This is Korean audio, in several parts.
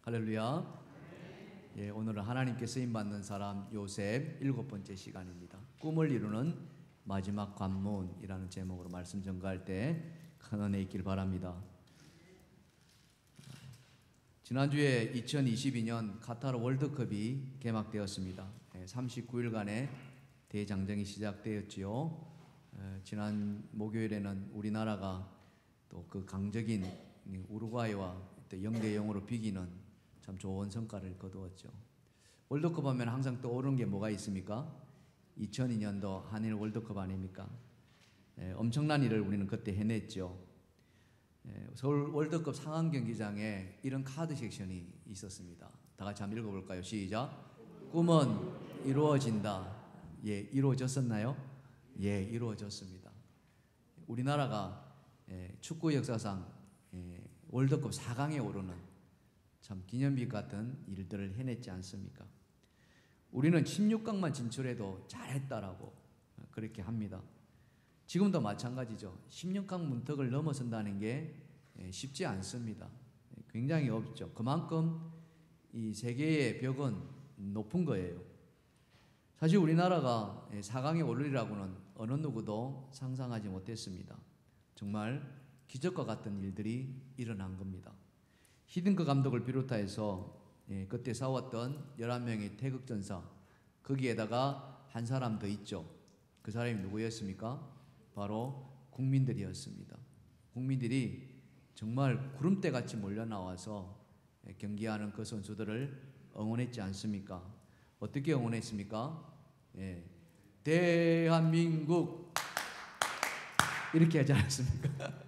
할렐루야. 예, 오늘은 하나님께 쓰임받는 사람 요셉 7번째 시간입니다. 꿈을 이루는 마지막 관문이라는 제목으로 말씀 전가할 때 큰 은혜 있길 바랍니다. 지난주에 2022년 카타르 월드컵이 개막되었습니다. 39일간의 대장정이 시작되었지요. 지난 목요일에는 우리나라가 또 그 강적인 우루과이와 0대0으로 비기는 참 좋은 성과를 거두었죠. 월드컵 하면 항상 떠오르는 게 뭐가 있습니까? 2002년도 한일 월드컵 아닙니까? 엄청난 일을 우리는 그때 해냈죠. 서울 월드컵 상암 경기장에 이런 카드 섹션이 있었습니다. 다 같이 한번 읽어볼까요? 시작. 꿈은 이루어진다. 예, 이루어졌었나요? 예, 이루어졌습니다. 우리나라가 축구 역사상 월드컵 4강에 오르는 참 기념비 같은 일들을 해냈지 않습니까? 우리는 16강만 진출해도 잘했다라고 그렇게 합니다. 지금도 마찬가지죠. 16강 문턱을 넘어선다는 게 쉽지 않습니다. 굉장히 어렵죠. 그만큼 이 세계의 벽은 높은 거예요. 사실 우리나라가 4강에 오르리라고는 어느 누구도 상상하지 못했습니다. 정말 기적과 같은 일들이 일어난 겁니다. 히딩크 감독을 비롯해서 그때 싸웠던 11명의 태극전사, 거기에다가 한 사람 더 있죠. 그 사람이 누구였습니까? 바로 국민들이었습니다. 국민들이 정말 구름대같이 몰려나와서 경기하는 그 선수들을 응원했지 않습니까? 어떻게 응원했습니까? 대한민국 이렇게 하지 않았습니까?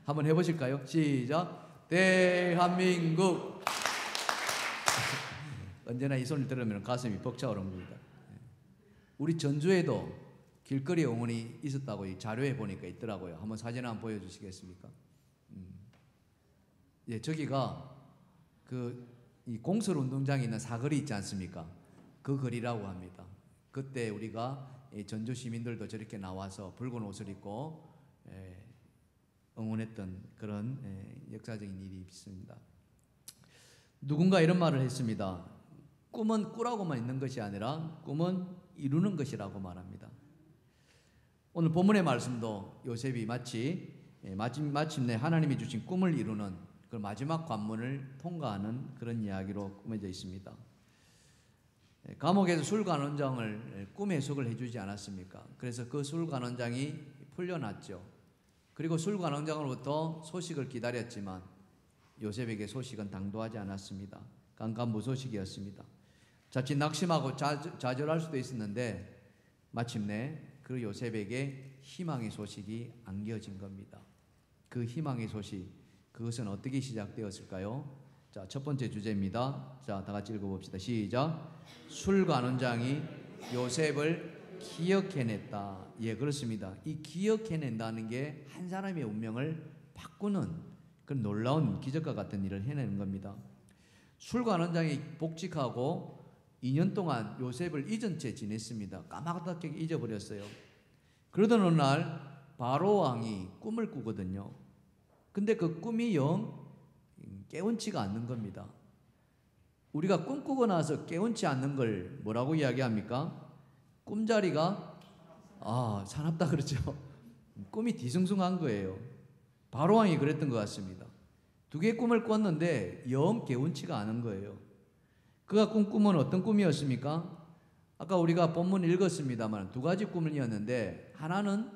한번 해보실까요? 시작. 대한민국. 언제나 이 소리를 들으면 가슴이 벅차오릅니다. 우리 전주에도 길거리 응원이 있었다고 이 자료에 보니까 있더라고요. 한번 사진 한번 보여주시겠습니까? 예, 저기가 이 공설 운동장에 있는 사거리 있지 않습니까? 그 거리라고 합니다. 그때 우리가 전주 시민들도 저렇게 나와서 붉은 옷을 입고 응원했던 그런 역사적인 일이 있습니다. 누군가 이런 말을 했습니다. 꿈은 꾸라고만 있는 것이 아니라 꿈은 이루는 것이라고 말합니다. 오늘 본문의 말씀도 요셉이 마침내 하나님이 주신 꿈을 이루는 그 마지막 관문을 통과하는 그런 이야기로 꾸며져 있습니다. 감옥에서 술관원장을 꿈 해석을 해주지 않았습니까? 그래서 그 술관원장이 풀려났죠. 그리고 술관원장으로부터 소식을 기다렸지만 요셉에게 소식은 당도하지 않았습니다. 깜깜무소식이었습니다. 자칫 낙심하고 좌절할 수도 있었는데 마침내 그 요셉에게 희망의 소식이 안겨진 겁니다. 그 희망의 소식, 그것은 어떻게 시작되었을까요? 자, 첫 번째 주제입니다. 자, 다 같이 읽어봅시다. 시작. 술관원장이 요셉을 기억해냈다. 예, 그렇습니다. 이 기억해낸다는 게 한 사람의 운명을 바꾸는 그런 놀라운 기적과 같은 일을 해내는 겁니다. 술관원장이 복직하고 2년 동안 요셉을 잊은 채 지냈습니다. 까마득하게 잊어버렸어요. 그러던 어느 날 바로 왕이 꿈을 꾸거든요. 근데 그 꿈이 영 깨운치가 않는 겁니다. 우리가 꿈꾸고 나서 깨운치 않는 걸 뭐라고 이야기합니까? 꿈자리가 사납다 그러죠. 꿈이 뒤숭숭한 거예요. 바로왕이 그랬던 것 같습니다. 2개의 꿈을 꿨는데 영 개운치가 않은 거예요. 그가 꾼 꿈은 어떤 꿈이었습니까? 아까 우리가 본문 읽었습니다만 2가지 꿈이었는데, 하나는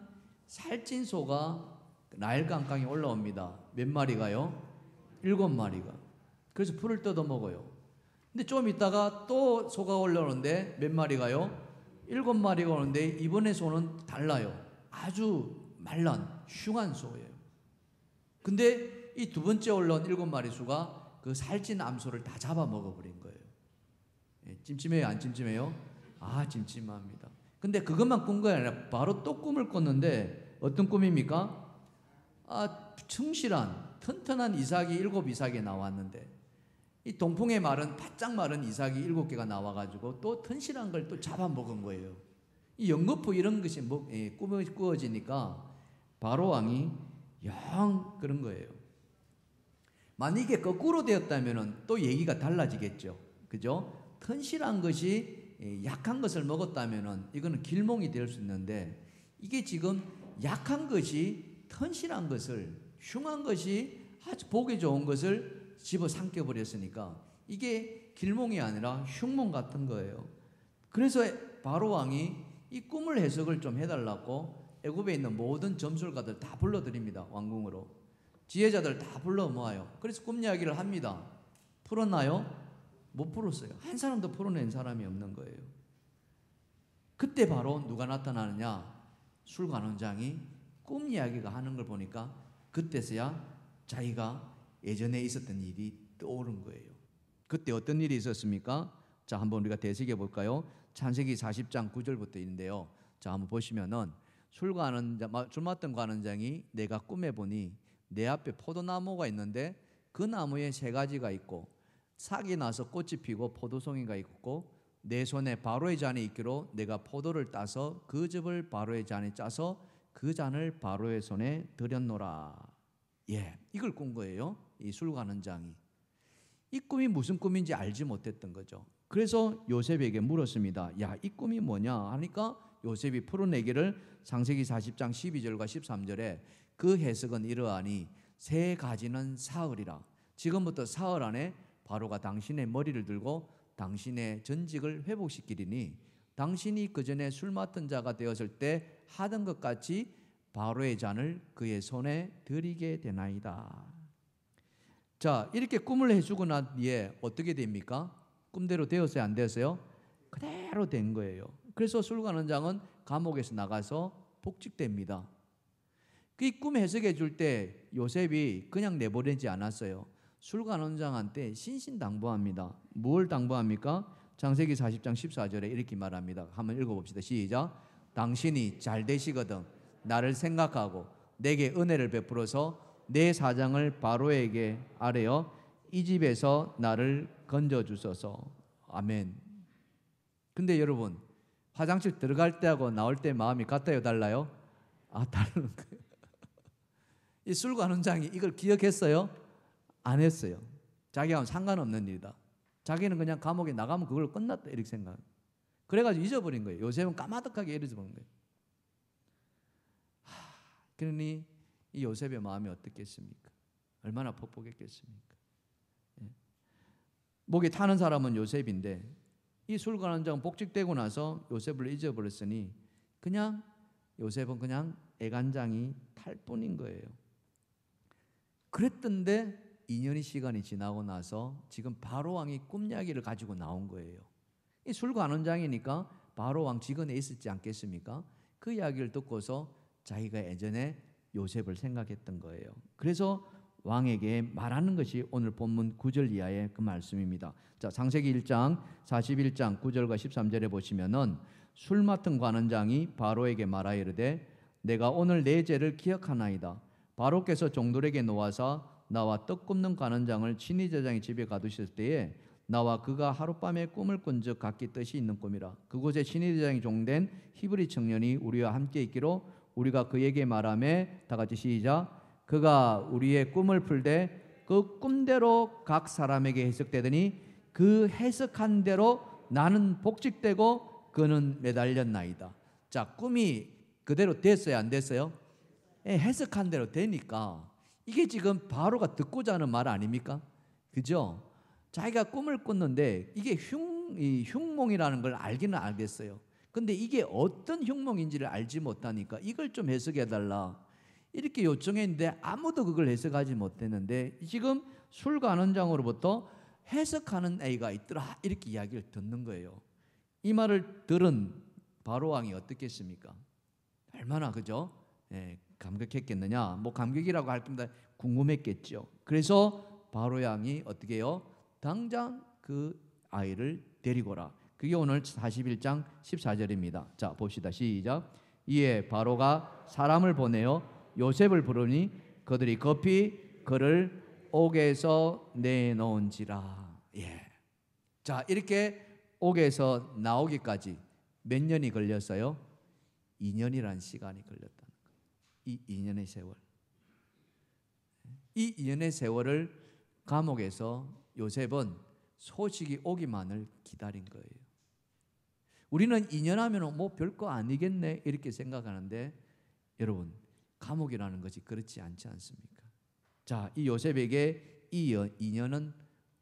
살찐 소가 나일 강강에 올라옵니다. 몇 마리가요? 7마리가. 그래서 풀을 뜯어 먹어요. 근데 좀 있다가 또 소가 올라오는데 몇 마리가요? 7마리가 오는데 이번에 소는 달라요. 아주 말란 흉한 소예요. 근데 이 2번째 올라온 7마리 수가 그 살찐 암소를 다 잡아 먹어버린 거예요. 찜찜해요? 안 찜찜해요? 찜찜합니다. 근데 그것만 꾼 거 아니라 바로 또 꿈을 꿨는데 어떤 꿈입니까? 충실한 튼튼한 이삭이 7이삭이 나왔는데 이 동풍에 마른 바짝 마른 이삭이 7개가 나와가지고 또 튼실한 걸 또 잡아먹은 거예요. 이 연거푸 이런 것이 꿈이 꾸어지니까 바로 왕이 영 그런 거예요. 만약에 거꾸로 되었다면 또 얘기가 달라지겠죠. 그죠? 튼실한 것이 약한 것을 먹었다면 이거는 길몽이 될 수 있는데, 이게 지금 약한 것이 튼실한 것을, 흉한 것이 아주 보기 좋은 것을 집어 삼켜 버렸으니까 이게 길몽이 아니라 흉몽 같은 거예요. 그래서 바로 왕이 이 꿈을 해석을 좀 해달라고 애굽에 있는 모든 점술가들 다 불러드립니다. 왕궁으로 지혜자들 다 불러 모아요. 그래서 꿈 이야기를 합니다. 풀었나요? 못 풀었어요. 한 사람도 풀어낸 사람이 없는 거예요. 그때 바로 누가 나타나느냐? 술관원장이 꿈 이야기가 하는 걸 보니까 그때서야 자기가 예전에 있었던 일이 떠오른 거예요. 그때 어떤 일이 있었습니까? 자, 한번 우리가 되새겨 볼까요? 창세기 40장 9절부터인데요. 자, 한번 보시면은 술 맡던 관원장이 내가 꿈에 보니 내 앞에 포도나무가 있는데 그 나무에 세 가지가 있고 싹이 나서 꽃이 피고 포도송이가 있고 내 손에 바로의 잔이 있기로 내가 포도를 따서 그 즙을 바로의 잔에 짜서 그 잔을 바로의 손에 들였노라. 예, 이걸 꾼 거예요. 이 술관원장이. 이 꿈이 무슨 꿈인지 알지 못했던 거죠. 그래서 요셉에게 물었습니다. 야, 이 꿈이 뭐냐 하니까 요셉이 풀어내기를 창세기 40장 12절과 13절에 그 해석은 이러하니 세 가지는 사흘이라. 지금부터 사흘 안에 바로가 당신의 머리를 들고 당신의 전직을 회복시키리니 당신이 그 전에 술 맡은 자가 되었을 때 하던 것 같이 바로의 잔을 그의 손에 드리게 되나이다. 자, 이렇게 꿈을 해주고 난 뒤에 어떻게 됩니까? 꿈대로 되었어요, 안 되었어요? 그대로 된 거예요. 그래서 술관원장은 감옥에서 나가서 복직됩니다. 그 꿈 해석해 줄 때 요셉이 그냥 내보내지 않았어요. 술관원장한테 신신당부합니다. 뭘 당부합니까? 창세기 40장 14절에 이렇게 말합니다. 한번 읽어봅시다. 시작. 당신이 잘 되시거든 나를 생각하고 내게 은혜를 베풀어서 내 사장을 바로에게 아뢰어 이 집에서 나를 건져주소서. 아멘. 근데 여러분, 화장실 들어갈 때하고 나올 때 마음이 같아요, 달라요? 다른 거예요. 이 술관원장이 이걸 기억했어요? 안 했어요. 자기하고는 상관없는 일이다. 자기는 그냥 감옥에 나가면 그걸로 끝났다 이렇게 생각. 그래가지고 잊어버린 거예요. 요셉은 까마득하게 잊어버린 거예요. 그러니 이 요셉의 마음이 어떻겠습니까? 얼마나 폭복했겠습니까? 예. 목에 타는 사람은 요셉인데 이 술관원장은 복직되고 나서 요셉을 잊어버렸으니 그냥 요셉은 그냥 애간장이 탈 뿐인 거예요. 그랬던데 2년의 시간이 지나고 나서 지금 바로왕이 꿈 이야기를 가지고 나온 거예요. 이 술관원장이니까 바로왕 직원에 있었지 않겠습니까? 그 이야기를 듣고서 자기가 예전에 요셉을 생각했던 거예요. 그래서 왕에게 말하는 것이 오늘 본문 9절 이하의 그 말씀입니다. 자, 창세기 1장 41장 9절과 13절에 보시면은 술 맡은 관원장이 바로에게 말하여 이르되 내가 오늘 내 죄를 기억하나이다. 바로께서 종들에게 놓아서 나와 떡 굽는 관원장을 친히 제장의 집에 가두셨을 때에 나와 그가 하룻밤에 꿈을 꾼 적 각기 뜻이 있는 꿈이라. 그곳에 친히 제장이 종된 히브리 청년이 우리와 함께 있기로 우리가 그에게 말하매 다 같이 시작. 그가 우리의 꿈을 풀되 그 꿈대로 각 사람에게 해석되더니 그 해석한 대로 나는 복직되고 그는 매달렸나이다. 자, 꿈이 그대로 됐어요, 안 됐어요? 해석한 대로 되니까 이게 지금 바로가 듣고자 하는 말 아닙니까? 그죠? 자기가 꿈을 꿨는데 이게 흉몽이라는 걸 알기는 알겠어요. 근데 이게 어떤 흉몽인지를 알지 못하니까 이걸 좀 해석해달라 이렇게 요청했는데 아무도 그걸 해석하지 못했는데 지금 술관원장으로부터 해석하는 애가 있더라 이렇게 이야기를 듣는 거예요. 이 말을 들은 바로왕이 어떻겠습니까? 얼마나 그죠? 감격했겠느냐? 뭐 감격이라고 할 겁니다. 궁금했겠죠. 그래서 바로왕이 어떻게 해요? 당장 그 아이를 데리고라. 그게 오늘 41장 14절입니다. 자, 봅시다. 시작. 이에 바로가 사람을 보내어 요셉을 부르니 그들이 급히 그를 옥에서 내놓은지라. 예. 자, 이렇게 옥에서 나오기까지 몇 년이 걸렸어요? 2년이라는 시간이 걸렸다는 거예요. 이 2년의 세월. 이 2년의 세월을 감옥에서 요셉은 소식이 오기만을 기다린 거예요. 우리는 2년 하면 뭐 별거 아니겠네 이렇게 생각하는데 여러분, 감옥이라는 것이 그렇지 않지 않습니까? 자, 이 요셉에게 이 2년은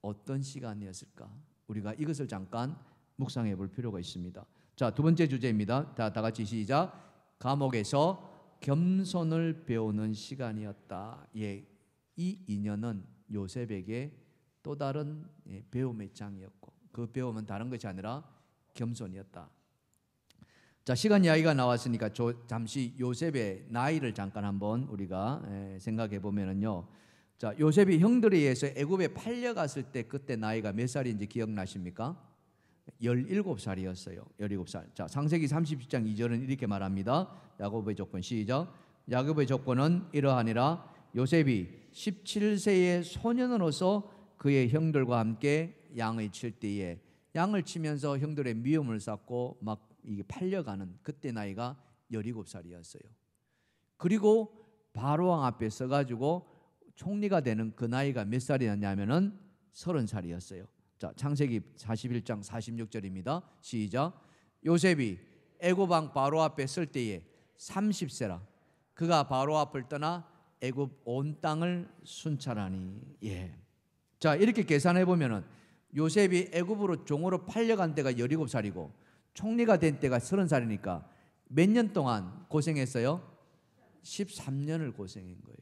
어떤 시간이었을까? 우리가 이것을 잠깐 묵상해 볼 필요가 있습니다. 자, 두 번째 주제입니다. 다 같이 시작. 감옥에서 겸손을 배우는 시간이었다. 예, 이 2년은 요셉에게 또 다른 배움의 장이었고, 그 배움은 다른 것이 아니라 겸손이었다. 자, 시간 이야기가 나왔으니까 잠시 요셉의 나이를 잠깐 한번 우리가 생각해 보면은요. 자, 요셉이 형들에 의해서 애굽에 팔려갔을 때 그때 나이가 몇 살인지 기억나십니까? 17살이었어요. 17살. 자, 창세기 30장 2절은 이렇게 말합니다. 야곱의 조건 시작. 야곱의 조건은 이러하니라. 요셉이 17세의 소년으로서 그의 형들과 함께 양을 칠 때에 양을 치면서 형들의 미움을 샀고 막 이게 팔려가는 그때 나이가 17살이었어요. 그리고 바로왕 앞에 서가지고 총리가 되는 그 나이가 몇 살이었냐면은 30살이었어요. 자, 창세기 41장 46절입니다. 시작. 요셉이 애굽 왕 바로 앞에 설 때에 30세라. 그가 바로 앞을 떠나 애굽 온 땅을 순찰하니. 예. 자, 이렇게 계산해 보면은 요셉이 애굽으로 종으로 팔려간 때가 17살이고 총리가 된 때가 30살이니까 몇 년 동안 고생했어요? 13년을 고생한 거예요.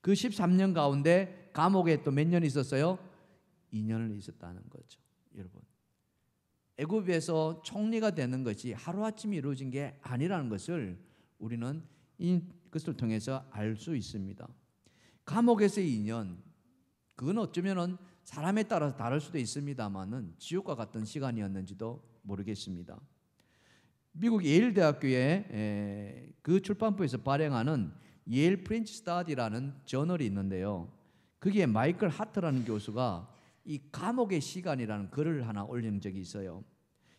그 13년 가운데 감옥에 또 몇 년 있었어요? 2년을 있었다는 거죠. 여러분, 애굽에서 총리가 되는 것이 하루아침에 이루어진 게 아니라는 것을 우리는 이것을 통해서 알 수 있습니다. 감옥에서의 2년, 그건 어쩌면은 사람에 따라서 다를 수도 있습니다만은 지옥과 같은 시간이었는지도 모르겠습니다. 미국 예일 대학교의 그 출판부에서 발행하는 예일 프렌치 스터디라는 저널이 있는데요. 거기에 마이클 하트라는 교수가 이 감옥의 시간이라는 글을 하나 올린 적이 있어요.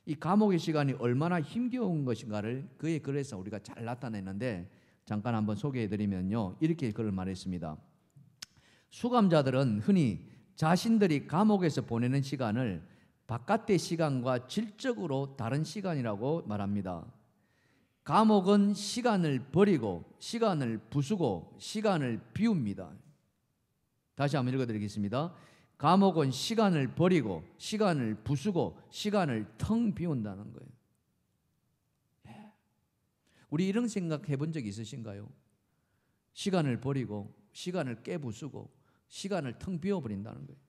이 감옥의 시간이 얼마나 힘겨운 것인가를 그의 글에서 우리가 잘 나타내는데 잠깐 한번 소개해 드리면요. 이렇게 글을 말했습니다. 수감자들은 흔히 자신들이 감옥에서 보내는 시간을 바깥의 시간과 질적으로 다른 시간이라고 말합니다. 감옥은 시간을 버리고 시간을 부수고 시간을 비웁니다. 다시 한번 읽어드리겠습니다. 감옥은 시간을 버리고 시간을 부수고 시간을 텅 비운다는 거예요. 우리 이런 생각 해본 적 있으신가요? 시간을 버리고 시간을 깨부수고 시간을 텅 비워버린다는 거예요.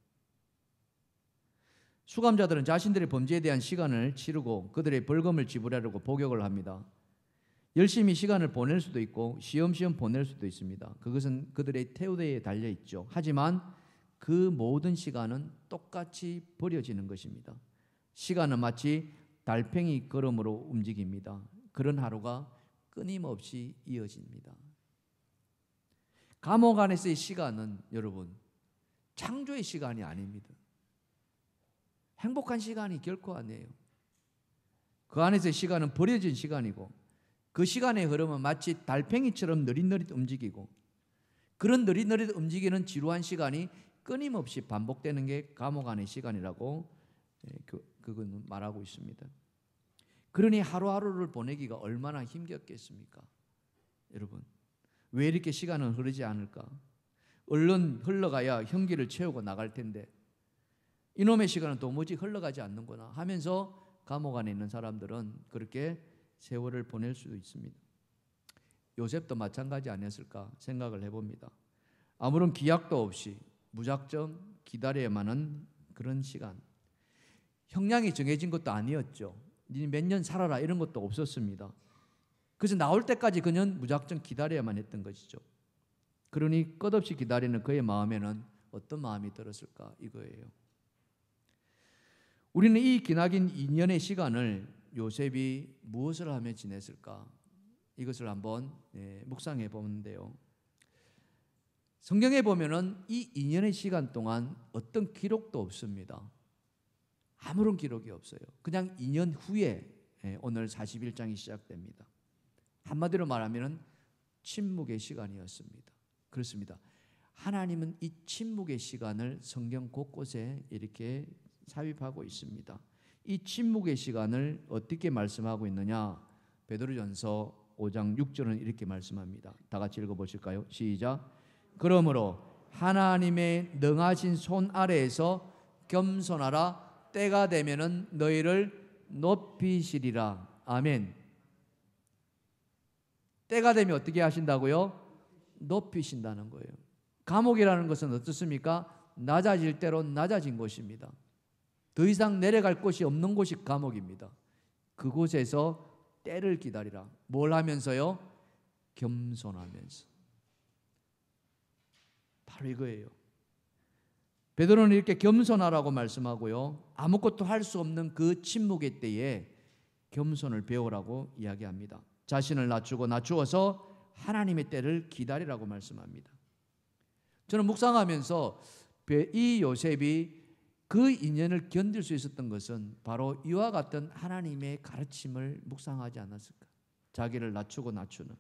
수감자들은 자신들의 범죄에 대한 시간을 치르고 그들의 벌금을 지불하려고 복역을 합니다. 열심히 시간을 보낼 수도 있고 쉬엄쉬엄 보낼 수도 있습니다. 그것은 그들의 태도에 달려있죠. 하지만 그 모든 시간은 똑같이 버려지는 것입니다. 시간은 마치 달팽이 걸음으로 움직입니다. 그런 하루가 끊임없이 이어집니다. 감옥 안에서의 시간은 여러분 창조의 시간이 아닙니다. 행복한 시간이 결코 아니에요. 그 안에서의 시간은 버려진 시간이고 그 시간의 흐름은 마치 달팽이처럼 느릿느릿 움직이고 그런 느릿느릿 움직이는 지루한 시간이 끊임없이 반복되는 게 감옥 안의 시간이라고 그건 말하고 있습니다. 그러니 하루하루를 보내기가 얼마나 힘겹겠습니까? 여러분, 왜 이렇게 시간은 흐르지 않을까? 얼른 흘러가야 형기를 채우고 나갈 텐데 이놈의 시간은 도무지 흘러가지 않는구나 하면서 감옥 안에 있는 사람들은 그렇게 세월을 보낼 수도 있습니다. 요셉도 마찬가지 아니었을까 생각을 해봅니다. 아무런 기약도 없이 무작정 기다려야만 하는 그런 시간. 형량이 정해진 것도 아니었죠. 니 몇 년 살아라 이런 것도 없었습니다. 그래서 나올 때까지 그는 무작정 기다려야만 했던 것이죠. 그러니 끝없이 기다리는 그의 마음에는 어떤 마음이 들었을까 이거예요. 우리는 이 기나긴 2년의 시간을 요셉이 무엇을 하며 지냈을까 이것을 한번 묵상해 보는데요. 성경에 보면은 이 2년의 시간 동안 어떤 기록도 없습니다. 아무런 기록이 없어요. 그냥 2년 후에 오늘 41장이 시작됩니다. 한마디로 말하면 침묵의 시간이었습니다. 그렇습니다. 하나님은 이 침묵의 시간을 성경 곳곳에 이렇게 삽입하고 있습니다. 이 침묵의 시간을 어떻게 말씀하고 있느냐? 베드로전서 5장 6절은 이렇게 말씀합니다. 다 같이 읽어보실까요? 시작. 그러므로 하나님의 능하신 손 아래에서 겸손하라. 때가 되면은 너희를 높이시리라. 아멘. 때가 되면 어떻게 하신다고요? 높이신다는 거예요. 감옥이라는 것은 어떻습니까? 낮아질 대로 낮아진 곳입니다. 더 이상 내려갈 곳이 없는 곳이 감옥입니다. 그곳에서 때를 기다리라. 뭘 하면서요? 겸손하면서. 바로 이거예요. 베드로는 이렇게 겸손하라고 말씀하고요, 아무것도 할 수 없는 그 침묵의 때에 겸손을 배우라고 이야기합니다. 자신을 낮추어서 하나님의 때를 기다리라고 말씀합니다. 저는 묵상하면서 이 요셉이 그 인연을 견딜 수 있었던 것은 바로 이와 같은 하나님의 가르침을 묵상하지 않았을까? 자기를 낮추는.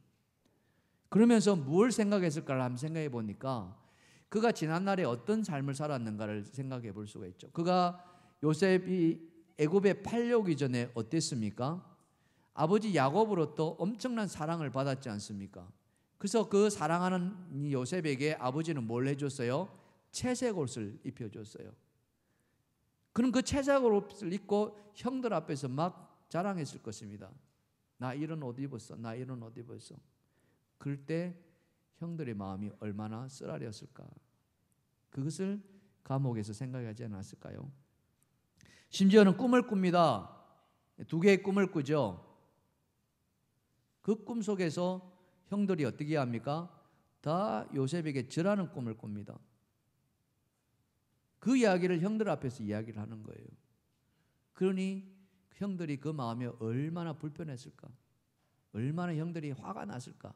그러면서 뭘 생각했을까를 한번 생각해 보니까 그가 지난날에 어떤 삶을 살았는가를 생각해 볼 수가 있죠. 그가 요셉이 애굽에 팔려오기 전에 어땠습니까? 아버지 야곱으로부터 엄청난 사랑을 받았지 않습니까? 그래서 그 사랑하는 요셉에게 아버지는 뭘 해줬어요? 채색 옷을 입혀줬어요. 그럼 그 채색 옷을 입고 형들 앞에서 막 자랑했을 것입니다. 나 이런 옷 입었어. 나 이런 옷 입었어. 그럴 때 형들의 마음이 얼마나 쓰라렸을까. 그것을 감옥에서 생각하지 않았을까요? 심지어는 꿈을 꿉니다. 2개의 꿈을 꾸죠. 그 꿈 속에서 형들이 어떻게 합니까? 다 요셉에게 절하는 꿈을 꿉니다. 그 이야기를 형들 앞에서 이야기를 하는 거예요. 그러니 형들이 그 마음에 얼마나 불편했을까? 얼마나 형들이 화가 났을까?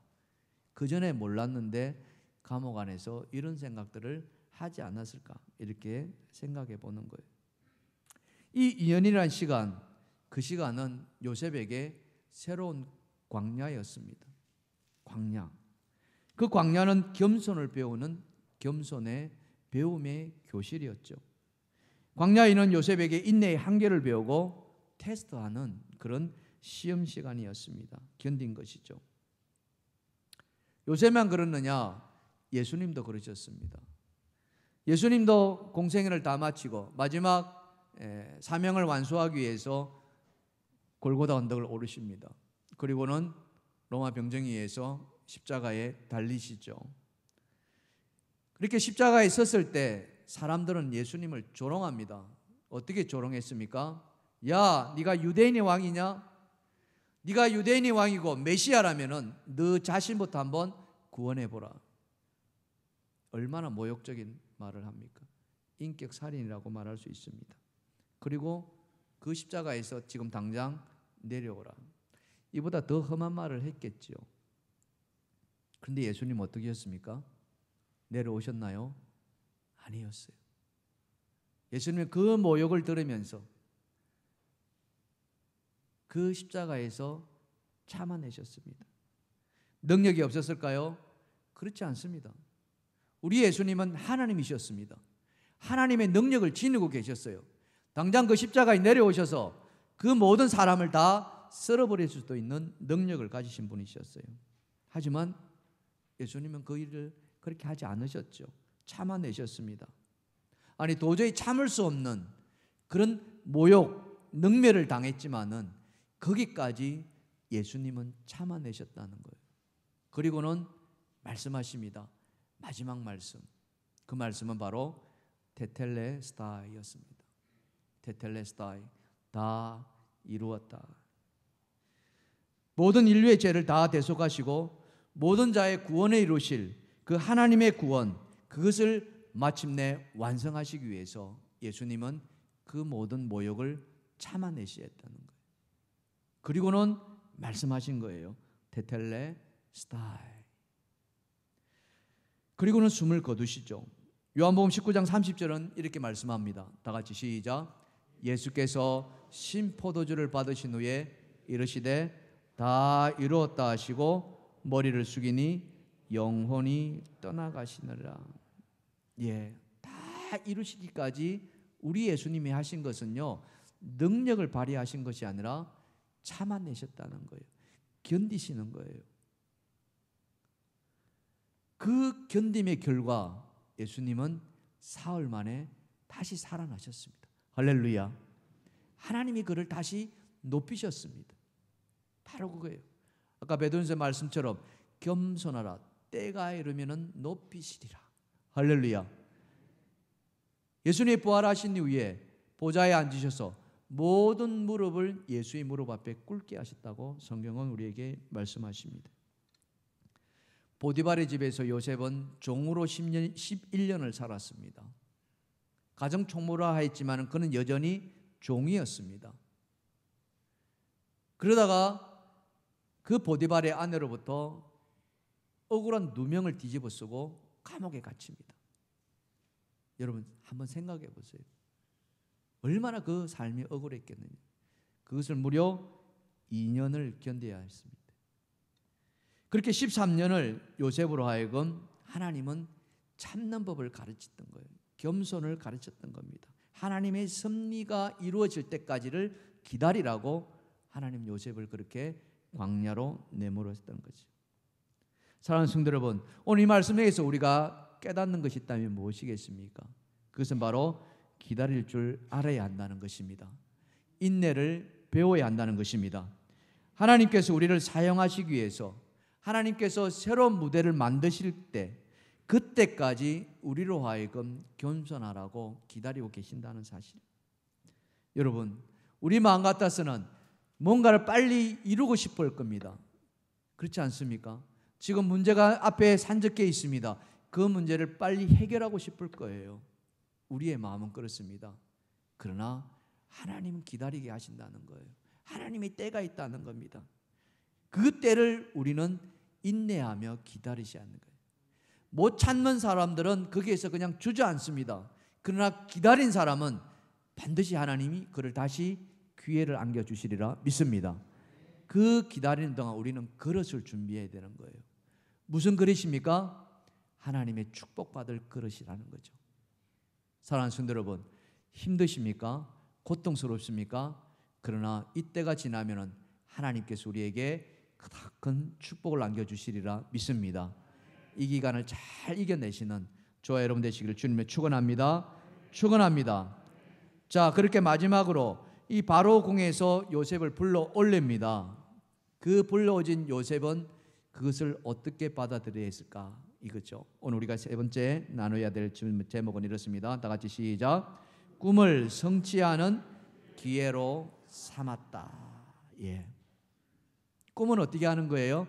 그 전에 몰랐는데 감옥 안에서 이런 생각들을 하지 않았을까? 이렇게 생각해 보는 거예요. 이 2년이라는 시간, 그 시간은 요셉에게 새로운 광야였습니다. 광야. 그 광야는 겸손을 배우는 겸손의 배움의 교실이었죠. 광야에는 요셉에게 인내의 한계를 배우고 테스트하는 그런 시험 시간이었습니다. 견딘 것이죠. 요셉만 그렇느냐? 예수님도 그러셨습니다. 예수님도 공생애를 다 마치고 마지막 사명을 완수하기 위해서 골고다 언덕을 오르십니다. 그리고는 로마 병정위에서 십자가에 달리시죠. 그렇게 십자가에 섰을 때 사람들은 예수님을 조롱합니다. 어떻게 조롱했습니까? 야, 네가 유대인의 왕이냐? 네가 유대인의 왕이고 메시아라면은 너 자신부터 한번 구원해 보라. 얼마나 모욕적인 말을 합니까? 인격 살인이라고 말할 수 있습니다. 그리고 그 십자가에서 지금 당장 내려오라. 이보다 더 험한 말을 했겠죠. 그런데 예수님 어떻게 했습니까? 내려오셨나요? 아니었어요. 예수님은 그 모욕을 들으면서 그 십자가에서 참아내셨습니다. 능력이 없었을까요? 그렇지 않습니다. 우리 예수님은 하나님이셨습니다. 하나님의 능력을 지니고 계셨어요. 당장 그 십자가에 내려오셔서 그 모든 사람을 다 쓸어버릴 수도 있는 능력을 가지신 분이셨어요. 하지만 예수님은 그 일을 그렇게 하지 않으셨죠. 참아내셨습니다. 아니 도저히 참을 수 없는 그런 모욕, 능멸을 당했지만은 거기까지 예수님은 참아내셨다는 거예요. 그리고는 말씀하십니다. 마지막 말씀. 그 말씀은 바로 테텔레스타이였습니다. 테텔레스타이. 다 이루었다. 모든 인류의 죄를 다 대속하시고 모든 자의 구원에 이루실 그 하나님의 구원, 그것을 마침내 완성하시기 위해서 예수님은 그 모든 모욕을 참아내시했다는 거예요. 그리고는 말씀하신 거예요. 테텔레스타이. 그리고는 숨을 거두시죠. 요한복음 19장 30절은 이렇게 말씀합니다. 다 같이 시작. 예수께서 신포도주를 받으신 후에 이르시되 다 이루었다 하시고 머리를 숙이니 영혼이 떠나가시느라. 예, 다 이루시기까지 우리 예수님이 하신 것은요, 능력을 발휘하신 것이 아니라 참아내셨다는 거예요. 견디시는 거예요. 그 견딤의 결과 예수님은 사흘 만에 다시 살아나셨습니다. 할렐루야. 하나님이 그를 다시 높이셨습니다. 바로 그거예요. 아까 베드로전서 말씀처럼 겸손하라, 때가 이르면은 높이시리라. 할렐루야. 예수님이 부활하신 이후에 보좌에 앉으셔서 모든 무릎을 예수의 무릎 앞에 꿇게 하셨다고 성경은 우리에게 말씀하십니다. 보디발의 집에서 요셉은 종으로 11년을 살았습니다. 가정 총무라 했지만 그는 여전히 종이었습니다. 그러다가 그 보디발의 아내로부터 억울한 누명을 뒤집어 쓰고 감옥에 갇힙니다. 여러분 한번 생각해 보세요. 얼마나 그 삶이 억울했겠느냐. 그것을 무려 2년을 견뎌야 했습니다. 그렇게 13년을 요셉으로 하여금 하나님은 참는 법을 가르쳤던 거예요. 겸손을 가르쳤던 겁니다. 하나님의 섭리가 이루어질 때까지를 기다리라고 하나님 요셉을 그렇게 광야로 내몰았던 거죠. 사랑하는 성도 여러분, 오늘 이 말씀에서 우리가 깨닫는 것이 있다면 무엇이겠습니까? 그것은 바로 기다릴 줄 알아야 한다는 것입니다. 인내를 배워야 한다는 것입니다. 하나님께서 우리를 사용하시기 위해서 하나님께서 새로운 무대를 만드실 때 그때까지 우리로 하여금 겸손하라고 기다리고 계신다는 사실. 여러분, 우리 마음 같아서는 뭔가를 빨리 이루고 싶을 겁니다. 그렇지 않습니까? 지금 문제가 앞에 산적해 있습니다. 그 문제를 빨리 해결하고 싶을 거예요. 우리의 마음은 그렇습니다. 그러나 하나님은 기다리게 하신다는 거예요. 하나님의 때가 있다는 겁니다. 그 때를 우리는 인내하며 기다리셔야 하는 거예요. 못 찾는 사람들은 거기에서 그냥 주저앉습니다. 그러나 기다린 사람은 반드시 하나님이 그를 다시 기회를 안겨주시리라 믿습니다. 그 기다리는 동안 우리는 그릇을 준비해야 되는 거예요. 무슨 그릇입니까? 하나님의 축복받을 그릇이라는 거죠. 사랑하는 성도 여러분, 힘드십니까? 고통스럽습니까? 그러나 이때가 지나면은 하나님께서 우리에게 큰 축복을 안겨주시리라 믿습니다. 이 기간을 잘 이겨내시는 저와 여러분 되시기를 주님의 축원합니다. 축원합니다. 자, 그렇게 마지막으로 이 바로 궁에서 요셉을 불러 올립니다. 그 불러오진 요셉은 그것을 어떻게 받아들여야 했을까? 이거죠. 오늘 우리가 세 번째 나눠야 될 제목은 이렇습니다. 다 같이 시작. 꿈을 성취하는 기회로 삼았다. 예. 꿈은 어떻게 하는 거예요?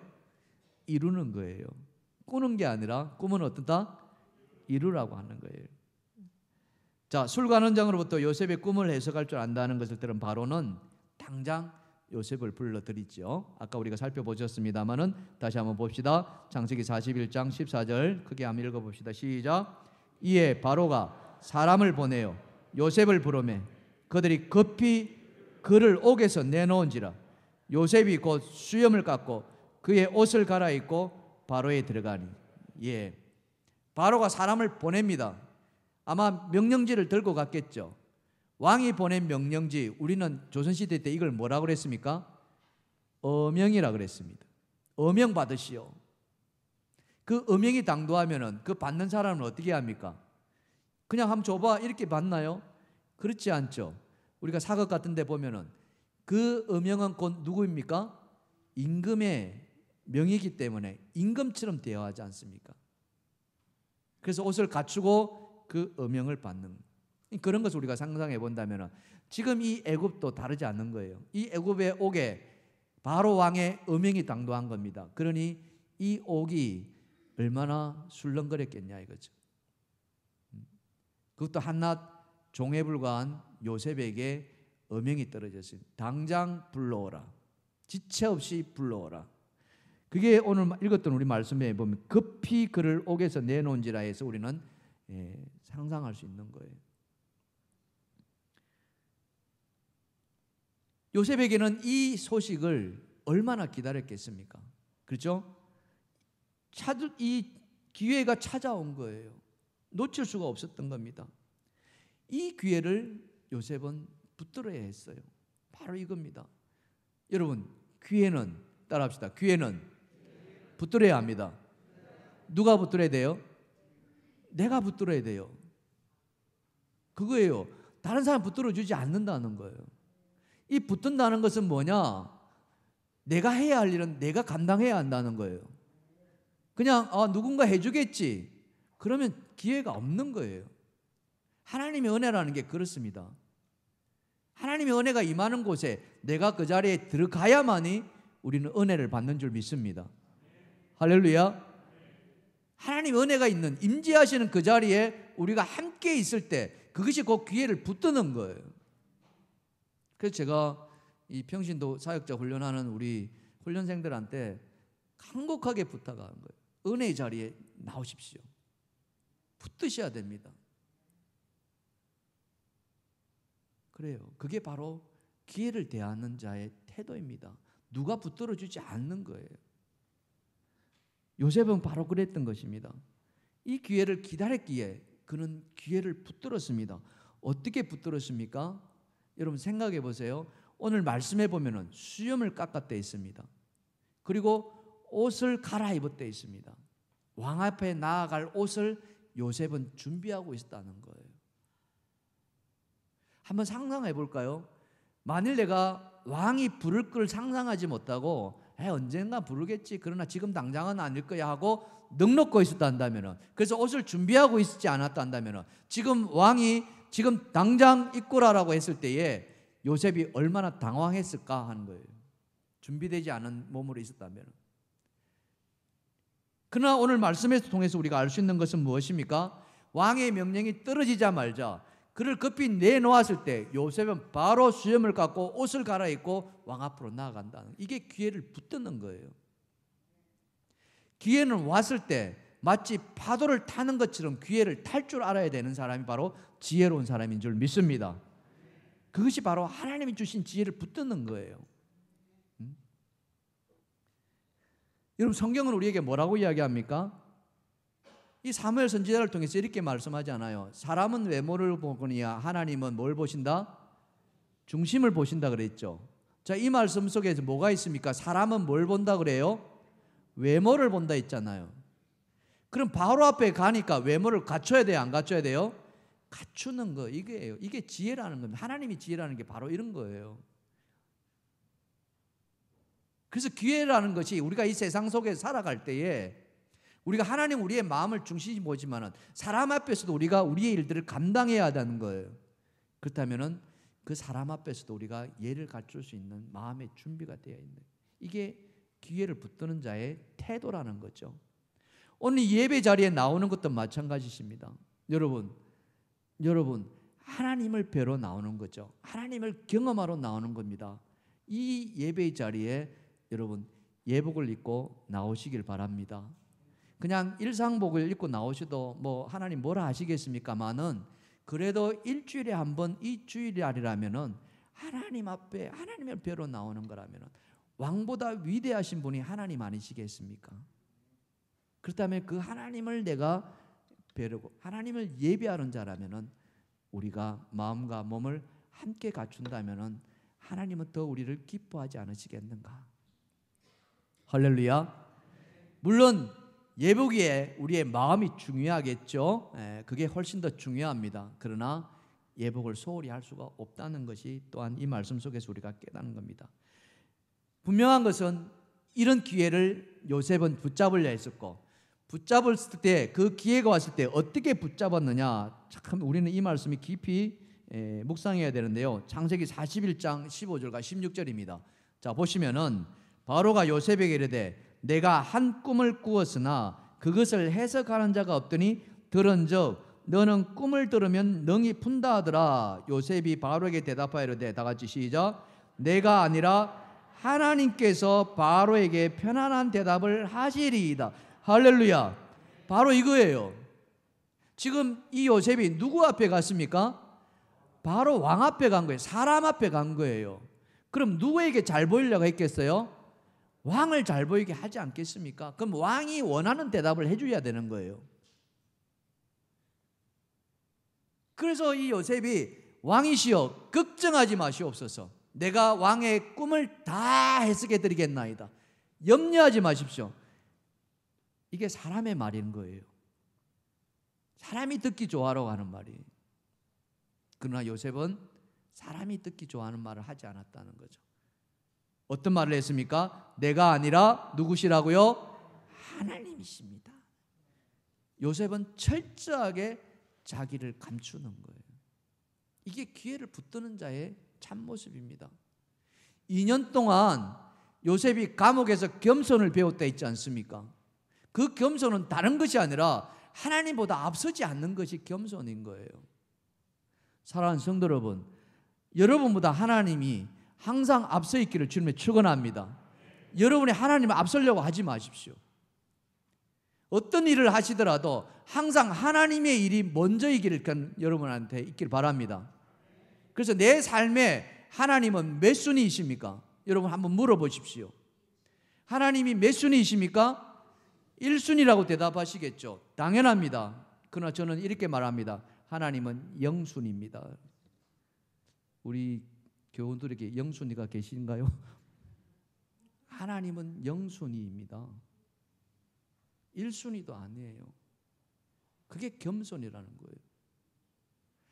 이루는 거예요. 꾸는 게 아니라 꿈은 어떻다? 이루라고 하는 거예요. 자, 술관원장으로부터 요셉의 꿈을 해석할 줄 안다는 것을 들은 바로는 당장 요셉을 불러들이죠. 아까 우리가 살펴보셨습니다만은 다시 한번 봅시다. 창세기 41장 14절 크게 한번 읽어봅시다. 시작. 이에 바로가 사람을 보내어 요셉을 부르매 그들이 급히 그를 옥에서 내놓은지라. 요셉이 곧 수염을 깎고 그의 옷을 갈아입고 바로에 들어가니. 예, 바로가 사람을 보냅니다. 아마 명령지를 들고 갔겠죠. 왕이 보낸 명령지, 우리는 조선시대 때 이걸 뭐라고 그랬습니까? 어명이라고 그랬습니다. 어명 받으시오. 그 어명이 당도하면은 그 받는 사람은 어떻게 합니까? 그냥 한번 줘봐 이렇게 받나요? 그렇지 않죠. 우리가 사극 같은 데 보면은 그 어명은 곧 누구입니까? 임금의 명이기 때문에 임금처럼 대화하지 않습니까? 그래서 옷을 갖추고 그 어명을 받는 그런 것을 우리가 상상해 본다면 지금 이 애굽도 다르지 않는 거예요. 이 애굽의 옥에 바로 왕의 어명이 당도한 겁니다. 그러니 이 옥이 얼마나 술렁거렸겠냐 이거죠. 그것도 한낱 종에 불과한 요셉에게 어명이 떨어졌어요. 당장 불러오라. 지체 없이 불러오라. 그게 오늘 읽었던 우리 말씀에 보면 급히 그를 옥에서 내놓은지라 해서 우리는 상상할 수 있는 거예요. 요셉에게는 이 소식을 얼마나 기다렸겠습니까? 그렇죠? 이 기회가 찾아온 거예요. 놓칠 수가 없었던 겁니다. 이 기회를 요셉은 붙들어야 했어요. 바로 이겁니다. 여러분, 기회는 따라합시다. 기회는 붙들어야 합니다. 누가 붙들어야 돼요? 내가 붙들어야 돼요. 그거예요. 다른 사람 붙들어주지 않는다는 거예요. 이 붙든다는 것은 뭐냐? 내가 해야 할 일은 내가 감당해야 한다는 거예요. 그냥 누군가 해주겠지, 그러면 기회가 없는 거예요. 하나님의 은혜라는 게 그렇습니다. 하나님의 은혜가 임하는 곳에 내가 그 자리에 들어가야만이 우리는 은혜를 받는 줄 믿습니다. 할렐루야. 하나님의 은혜가 있는, 임재하시는 그 자리에 우리가 함께 있을 때 그것이 그 기회를 붙드는 거예요. 그래서 제가 이 평신도 사역자 훈련하는 우리 훈련생들한테 간곡하게 부탁하는 거예요. 은혜의 자리에 나오십시오. 붙드셔야 됩니다. 그래요. 그게 바로 기회를 대하는 자의 태도입니다. 누가 붙들어주지 않는 거예요. 요셉은 바로 그랬던 것입니다. 이 기회를 기다렸기에 그는 기회를 붙들었습니다. 어떻게 붙들었습니까? 여러분 생각해 보세요. 오늘 말씀해 보면은 수염을 깎았대 있습니다. 그리고 옷을 갈아입었대 있습니다. 왕 앞에 나아갈 옷을 요셉은 준비하고 있었다는 거예요. 한번 상상해 볼까요? 만일 내가 왕이 부를 걸 상상하지 못하고 언젠가 부르겠지, 그러나 지금 당장은 아닐 거야 하고 넋놓고 있었다면, 그래서 옷을 준비하고 있지 않았다면 지금 왕이 지금 당장 입고라라고 했을 때에 요셉이 얼마나 당황했을까 하는 거예요. 준비되지 않은 몸으로 있었다면. 그러나 오늘 말씀에서 통해서 우리가 알 수 있는 것은 무엇입니까? 왕의 명령이 떨어지자 말자 그를 급히 내놓았을 때 요셉은 바로 수염을 깎고 옷을 갈아입고 왕 앞으로 나아간다는, 이게 기회를 붙드는 거예요. 기회는 왔을 때 마치 파도를 타는 것처럼 기회를 탈 줄 알아야 되는 사람이 바로 지혜로운 사람인 줄 믿습니다. 그것이 바로 하나님이 주신 지혜를 붙드는 거예요. 여러분, 성경은 우리에게 뭐라고 이야기합니까? 이 사무엘 선지자를 통해서 이렇게 말씀하지 않아요? 사람은 외모를 보거니와 하나님은 뭘 보신다? 중심을 보신다 그랬죠. 자, 이 말씀 속에서 뭐가 있습니까? 사람은 뭘 본다 그래요? 외모를 본다 했잖아요. 그럼 바로 앞에 가니까 외모를 갖춰야 돼요, 안 갖춰야 돼요? 갖추는 거, 이게예요. 이게 지혜라는 겁니다. 하나님이 지혜라는 게 바로 이런 거예요. 그래서 기회라는 것이 우리가 이 세상 속에 살아갈 때에 우리가 하나님 우리의 마음을 중심이 보지만은 사람 앞에서도 우리가 우리의 일들을 감당해야 하는 거예요. 그렇다면은 그 사람 앞에서도 우리가 예를 갖출 수 있는 마음의 준비가 되어 있는, 이게 기회를 붙드는 자의 태도라는 거죠. 오늘 예배 자리에 나오는 것도 마찬가지십니다. 여러분 하나님을 뵈러 나오는 거죠. 하나님을 경험하러 나오는 겁니다. 이 예배 자리에 여러분 예복을 입고 나오시길 바랍니다. 그냥 일상복을 입고 나오셔도 뭐 하나님 뭐라 하시겠습니까마는, 그래도 일주일에 한 번 이 주일이라면은 하나님 앞에 하나님을 뵈러 나오는 거라면은 왕보다 위대하신 분이 하나님 아니시겠습니까? 그렇다면 그 하나님을 내가 뵈려고 하나님을 예배하는 자라면은 우리가 마음과 몸을 함께 갖춘다면은 하나님은 더 우리를 기뻐하지 않으시겠는가? 할렐루야. 물론 예복에 우리의 마음이 중요하겠죠. 그게 훨씬 더 중요합니다. 그러나 예복을 소홀히 할 수가 없다는 것이 또한 이 말씀 속에서 우리가 깨닫는 겁니다. 분명한 것은 이런 기회를 요셉은 붙잡으려 했었고, 붙잡았을 때 그 기회가 왔을 때 어떻게 붙잡았느냐, 참 우리는 이 말씀이 깊이 묵상해야 되는데요. 창세기 41장 15절과 16절입니다. 자, 보시면은 바로가 요셉에게 이르되 내가 한 꿈을 꾸었으나 그것을 해석하는 자가 없더니 들은즉 너는 꿈을 들으면 능히 푼다 하더라. 요셉이 바로에게 대답하여 이르되, 다 같이 시작, 내가 아니라 하나님께서 바로에게 편안한 대답을 하시리이다. 할렐루야. 바로 이거예요. 지금 이 요셉이 누구 앞에 갔습니까? 바로 왕 앞에 간 거예요. 사람 앞에 간 거예요. 그럼 누구에게 잘 보이려고 했겠어요? 왕을 잘 보이게 하지 않겠습니까? 그럼 왕이 원하는 대답을 해줘야 되는 거예요. 그래서 이 요셉이 왕이시여 걱정하지 마시옵소서. 내가 왕의 꿈을 다 해석해 드리겠나이다. 염려하지 마십시오. 이게 사람의 말인 거예요. 사람이 듣기 좋아하라고 하는 말이에요. 그러나 요셉은 사람이 듣기 좋아하는 말을 하지 않았다는 거죠. 어떤 말을 했습니까? 내가 아니라 누구시라고요? 하나님이십니다. 요셉은 철저하게 자기를 감추는 거예요. 이게 기회를 붙드는 자의 참모습입니다. 2년 동안 요셉이 감옥에서 겸손을 배웠다 했지 않습니까? 그 겸손은 다른 것이 아니라 하나님보다 앞서지 않는 것이 겸손인 거예요. 사랑하는 성도 여러분, 여러분보다 하나님이 항상 앞서 있기를 주님의 축원합니다. 여러분이 하나님을 앞서려고 하지 마십시오. 어떤 일을 하시더라도 항상 하나님의 일이 먼저이기를 여러분한테 있길 바랍니다. 그래서 내 삶에 하나님은 몇 순위이십니까? 여러분 한번 물어보십시오. 하나님이 몇 순위이십니까? 1순위라고 대답하시겠죠. 당연합니다. 그러나 저는 이렇게 말합니다. 하나님은 영순위입니다. 우리 교우들에게 영순위가 계신가요? 하나님은 영순위입니다. 1순위도 아니에요. 그게 겸손이라는 거예요.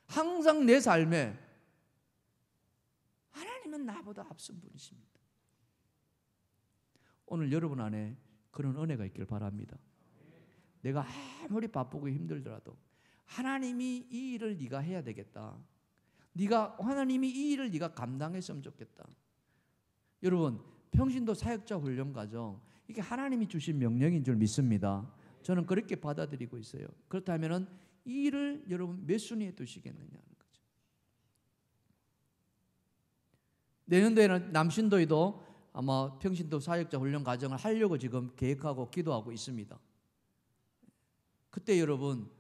항상 내 삶에 하나님은 나보다 앞선 분이십니다. 오늘 여러분 안에 그런 은혜가 있길 바랍니다. 내가 아무리 바쁘고 힘들더라도 하나님이 이 일을 네가 해야 되겠다. 하나님이 이 일을 네가 감당했으면 좋겠다. 여러분, 평신도 사역자 훈련 과정, 이게 하나님이 주신 명령인 줄 믿습니다. 저는 그렇게 받아들이고 있어요. 그렇다면 이 일을 여러분 몇 순위에 두시겠느냐는 거죠. 내년도에는 남신도에도 아마 평신도 사역자 훈련 과정을 하려고 지금 계획하고 기도하고 있습니다. 그때 여러분,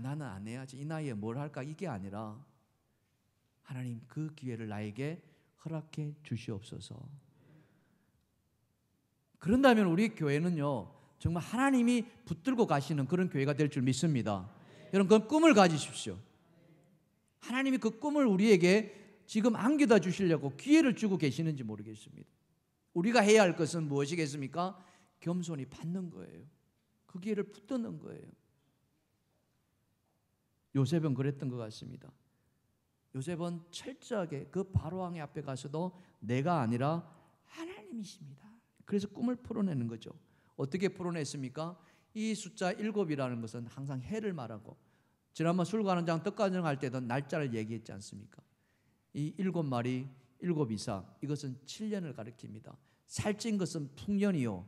나는 안 해야지, 이 나이에 뭘 할까, 이게 아니라 하나님 그 기회를 나에게 허락해 주시옵소서. 그런다면 우리 교회는요, 정말 하나님이 붙들고 가시는 그런 교회가 될 줄 믿습니다. 여러분, 그 꿈을 가지십시오. 하나님이 그 꿈을 우리에게 지금 안겨다 주시려고 기회를 주고 계시는지 모르겠습니다. 우리가 해야 할 것은 무엇이겠습니까? 겸손히 받는 거예요. 그 기회를 붙드는 거예요. 요셉은 그랬던 것 같습니다. 요셉은 철저하게 그 바로왕의 앞에 가서도 내가 아니라 하나님이십니다. 그래서 꿈을 풀어내는 거죠. 어떻게 풀어냈습니까? 이 숫자 7이라는 것은 항상 해를 말하고, 지난번 술관원장 떡가정 할 때도 날짜를 얘기했지 않습니까? 이 7마리 7이사, 이것은 7년을 가리킵니다. 살찐 것은 풍년이요,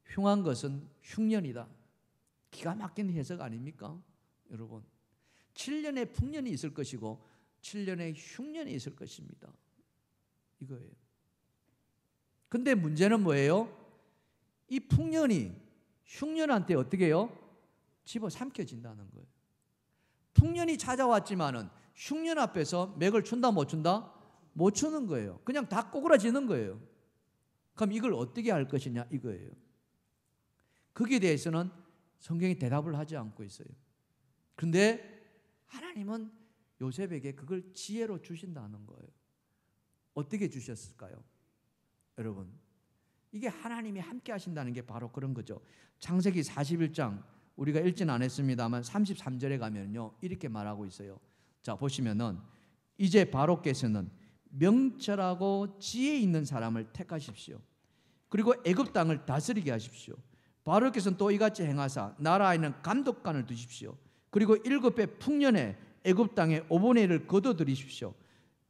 흉한 것은 흉년이다. 기가 막힌 해석 아닙니까? 여러분, 7년의 풍년이 있을 것이고 7년의 흉년이 있을 것입니다. 이거예요. 근데 문제는 뭐예요? 이 풍년이 흉년한테 어떻게 해요? 집어삼켜진다는 거예요. 풍년이 찾아왔지만은 흉년 앞에서 맥을 춘다 못 춘다? 못 추는 거예요. 그냥 다 꼬그라지는 거예요. 그럼 이걸 어떻게 할 것이냐 이거예요. 거기에 대해서는 성경이 대답을 하지 않고 있어요. 그런데 하나님은 요셉에게 그걸 지혜로 주신다는 거예요. 어떻게 주셨을까요? 여러분, 이게 하나님이 함께 하신다는 게 바로 그런 거죠. 창세기 41장 우리가 읽지는 않았습니다만 33절에 가면요 이렇게 말하고 있어요. 자, 보시면은 이제 바로께서는 명철하고 지혜 있는 사람을 택하십시오. 그리고 애굽 땅을 다스리게 하십시오. 바로께서는 또 이같이 행하사 나라에는 감독관을 두십시오. 그리고 7배 풍년에 애굽 땅에 5분의 1을 거둬들이십시오.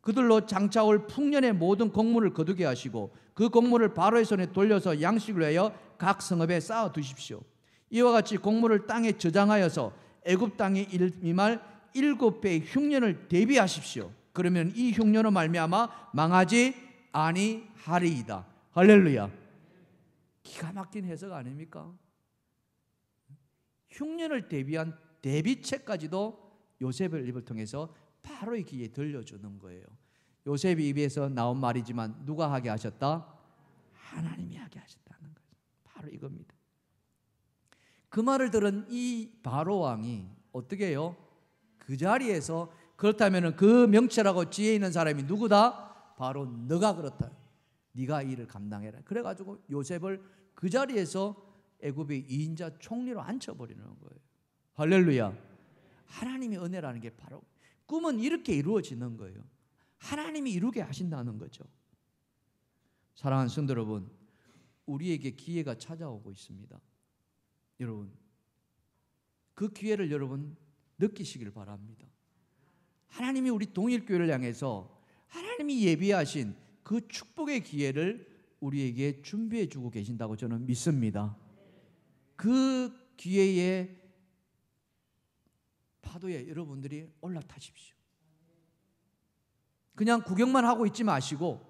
그들로 장차올 풍년의 모든 곡물을 거두게 하시고 그 곡물을 바로의 손에 돌려서 양식을 위하여 각 성읍에 쌓아 두십시오. 이와 같이 곡물을 땅에 저장하여서 애굽 땅에 임할 7배의 흉년을 대비하십시오. 그러면 이 흉년으로 말미암아 망하지 아니하리이다. 할렐루야. 기가 막힌 해석 아닙니까? 흉년을 대비한 대비책까지도 요셉의 입을 통해서 바로의 귀에 들려주는 거예요. 요셉의 입에서 나온 말이지만 누가 하게 하셨다? 하나님이 하게 하셨다는 거죠. 바로 이겁니다. 그 말을 들은 이 바로 왕이 어떻게 해요? 그 자리에서 그렇다면 그 명철하고 지혜 있는 사람이 누구다? 바로 너가 그렇다. 네가 이 일을 감당해라. 그래가지고 요셉을 그 자리에서 애굽의 2인자 총리로 앉혀버리는 거예요. 할렐루야. 하나님의 은혜라는 게 바로 꿈은 이렇게 이루어지는 거예요. 하나님이 이루게 하신다는 거죠. 사랑하는 성도 여러분, 우리에게 기회가 찾아오고 있습니다. 여러분, 그 기회를 여러분 느끼시길 바랍니다. 하나님이 우리 동일교회를 향해서 하나님이 예비하신 그 축복의 기회를 우리에게 준비해 주고 계신다고 저는 믿습니다. 그 기회의 파도에 여러분들이 올라타십시오. 그냥 구경만 하고 있지 마시고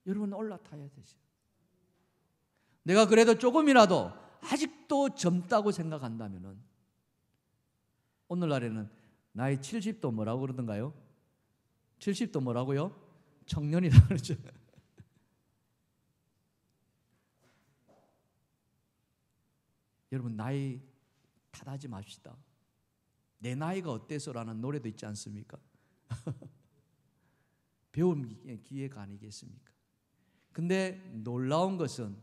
여러분 올라타야 되죠. 내가 그래도 조금이라도 아직도 젊다고 생각한다면 오늘날에는 나이 70도 뭐라고 그러던가요? 70도 뭐라고요? 청년이라고 그러죠. 여러분 나이 탓하지 맙시다. 내 나이가 어때서라는 노래도 있지 않습니까? 배움 기회가 아니겠습니까? 근데 놀라운 것은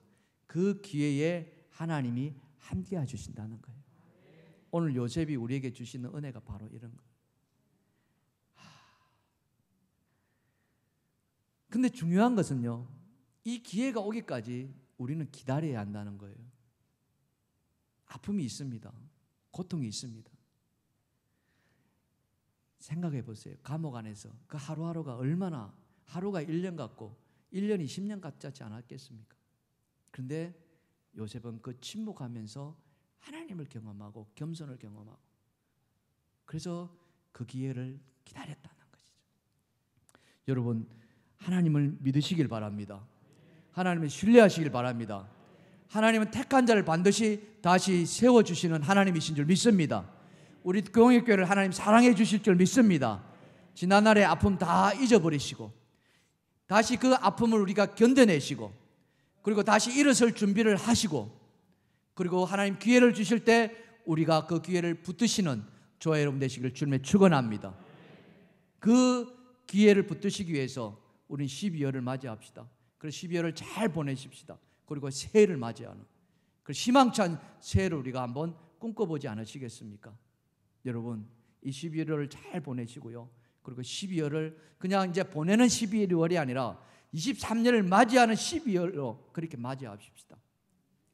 그 기회에 하나님이 함께 해주신다는 거예요. 오늘 요셉이 우리에게 주시는 은혜가 바로 이런 거예요. 근데 중요한 것은요, 이 기회가 오기까지 우리는 기다려야 한다는 거예요. 아픔이 있습니다. 고통이 있습니다. 생각해 보세요. 감옥 안에서 그 하루하루가 얼마나, 하루가 1년 같고 1년이 10년 같지 않았겠습니까? 그런데 요셉은 그 침묵하면서 하나님을 경험하고 겸손을 경험하고 그래서 그 기회를 기다렸다는 것이죠. 여러분 하나님을 믿으시길 바랍니다. 하나님을 신뢰하시길 바랍니다. 하나님은 택한 자를 반드시 다시 세워주시는 하나님이신 줄 믿습니다. 우리 공익교회를 하나님 사랑해 주실 줄 믿습니다. 지난날의 아픔 다 잊어버리시고 다시 그 아픔을 우리가 견뎌내시고 그리고 다시 일어설 준비를 하시고 그리고 하나님 기회를 주실 때 우리가 그 기회를 붙드시는 저와 여러분 되시기를 주님의 축원합니다. 그 기회를 붙드시기 위해서 우리는 12월을 맞이합시다. 그래서 12월을 잘 보내십시다. 그리고 새해를 맞이하는 그 희망찬 새해를 우리가 한번 꿈꿔보지 않으시겠습니까? 여러분 이 12월을 잘 보내시고요. 그리고 12월을 그냥 이제 보내는 12월이 아니라 23년을 맞이하는 12월로 그렇게 맞이합시다.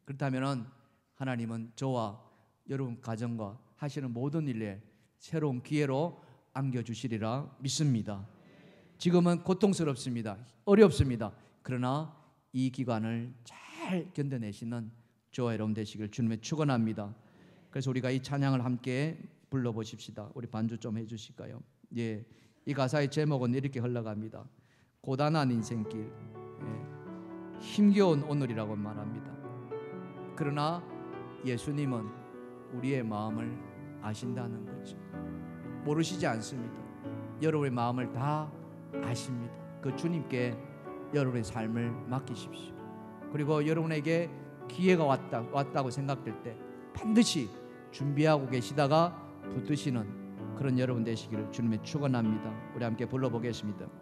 그렇다면 하나님은 저와 여러분 가정과 하시는 모든 일에 새로운 기회로 안겨주시리라 믿습니다. 지금은 고통스럽습니다. 어렵습니다. 그러나 이 기간을 잘 견뎌내시는 저와 여러분 되시길 주님의 축원합니다. 그래서 우리가 이 찬양을 함께 불러보십시다. 우리 반주 좀 해주실까요? 예, 이 가사의 제목은 이렇게 흘러갑니다. 고단한 인생길, 힘겨운 오늘이라고 말합니다. 그러나 예수님은 우리의 마음을 아신다는 거죠. 모르시지 않습니다. 여러분의 마음을 다 아십니다. 그 주님께 여러분의 삶을 맡기십시오. 그리고 여러분에게 기회가 왔다고 생각될 때 반드시 준비하고 계시다가 붙드시는 그런 여러분 되시기를 주님의 축원합니다. 우리 함께 불러보겠습니다.